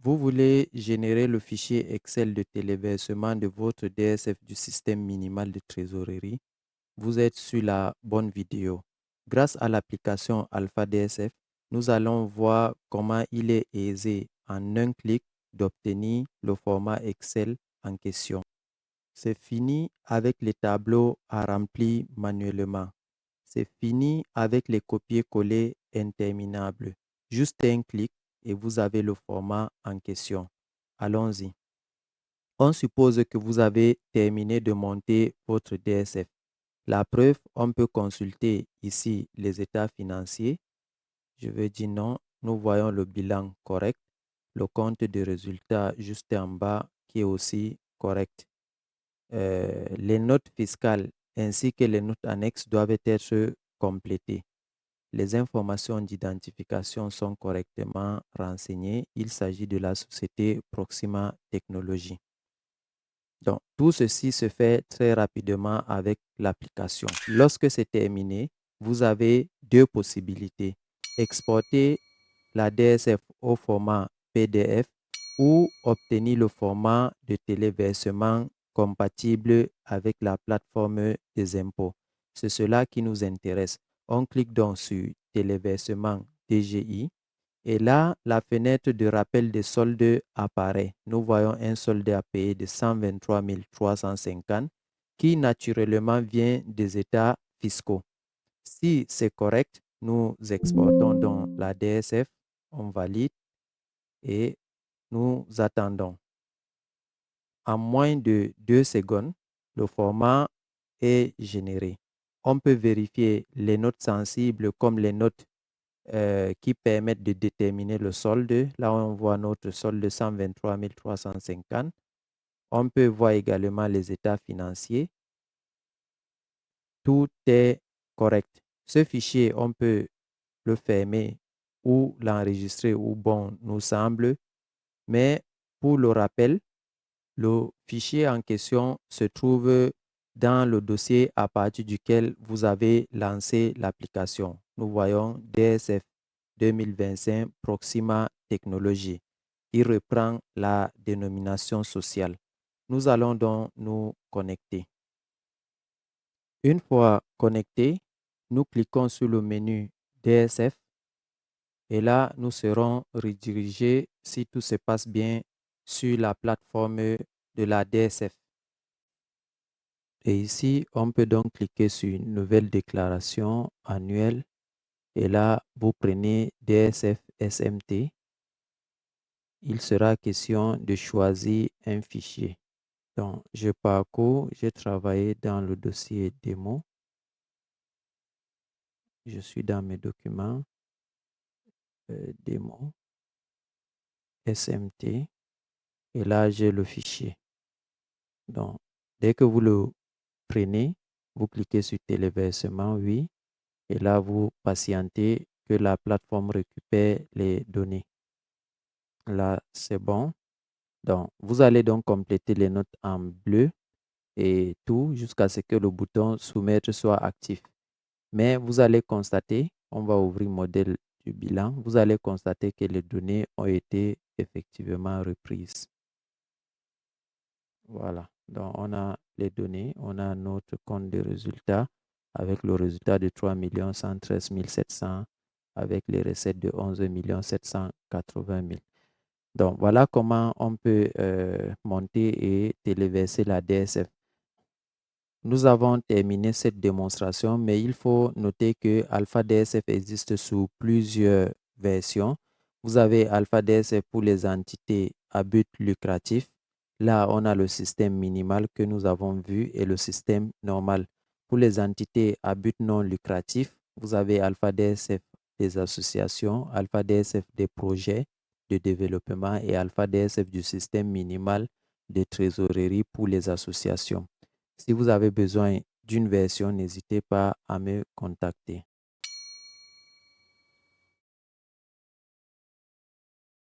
Vous voulez générer le fichier Excel de téléversement de votre DSF du système minimal de trésorerie. Vous êtes sur la bonne vidéo. Grâce à l'application Alpha DSF, nous allons voir comment il est aisé en un clic d'obtenir le format Excel en question. C'est fini avec les tableaux à remplir manuellement. C'est fini avec les copier-coller interminables. Juste un clic et vous avez le format en question. Allons-y. On suppose que vous avez terminé de monter votre DSF. La preuve, on peut consulter ici les états financiers. Je vais dire non. Nous voyons le bilan correct. Le compte de résultats juste en bas qui est aussi correct. Les notes fiscales ainsi que les notes annexes doivent être complétées. Les informations d'identification sont correctement renseignées. Il s'agit de la société Proxima Technologies. Donc, tout ceci se fait très rapidement avec l'application. Lorsque c'est terminé, vous avez deux possibilités. Exporter la DSF au format PDF ou obtenir le format de téléversement compatible avec la plateforme des impôts. C'est cela qui nous intéresse. On clique donc sur téléversement DGI. Et là, la fenêtre de rappel des soldes apparaît. Nous voyons un solde à payer de 123 350 qui naturellement vient des états fiscaux. Si c'est correct, nous exportons donc la DSF, on valide et nous attendons. En moins de 2 secondes, le format est généré. On peut vérifier les notes sensibles comme les notes qui permettent de déterminer le solde. Là, on voit notre solde de 123 350. On peut voir également les états financiers. Tout est correct. Ce fichier, on peut le fermer ou l'enregistrer où bon nous semble. Mais pour le rappel, le fichier en question se trouve dans le dossier à partir duquel vous avez lancé l'application. Nous voyons DSF 2025 Proxima Technologies. Il reprend la dénomination sociale. Nous allons donc nous connecter. Une fois connecté, nous cliquons sur le menu DSF et là, nous serons redirigés, si tout se passe bien, sur la plateforme de la DSF. Et ici, on peut donc cliquer sur une nouvelle déclaration annuelle. Et là, vous prenez DSF SMT. Il sera question de choisir un fichier. Donc, je parcours, j'ai travaillé dans le dossier démo. Je suis dans mes documents, démo, SMT. Et là, j'ai le fichier. Donc, dès que vous le prenez, vous cliquez sur téléversement, oui. Et là, vous patientez que la plateforme récupère les données. Là, c'est bon. Donc, vous allez donc compléter les notes en bleu et tout jusqu'à ce que le bouton soumettre soit actif. Mais vous allez constater, on va ouvrir modèle du bilan, vous allez constater que les données ont été effectivement reprises. Voilà, donc on a les données, on a notre compte de résultats avec le résultat de 3 113 700 avec les recettes de 11 780 000. Donc, voilà comment on peut monter et téléverser la DSF. Nous avons terminé cette démonstration, mais il faut noter que Alpha DSF existe sous plusieurs versions. Vous avez Alpha DSF pour les entités à but lucratif. Là, on a le système minimal que nous avons vu et le système normal. Pour les entités à but non lucratif, vous avez Alpha DSF des associations, Alpha DSF des projets de développement et Alpha DSF du système minimal de trésorerie pour les associations. Si vous avez besoin d'une version, n'hésitez pas à me contacter.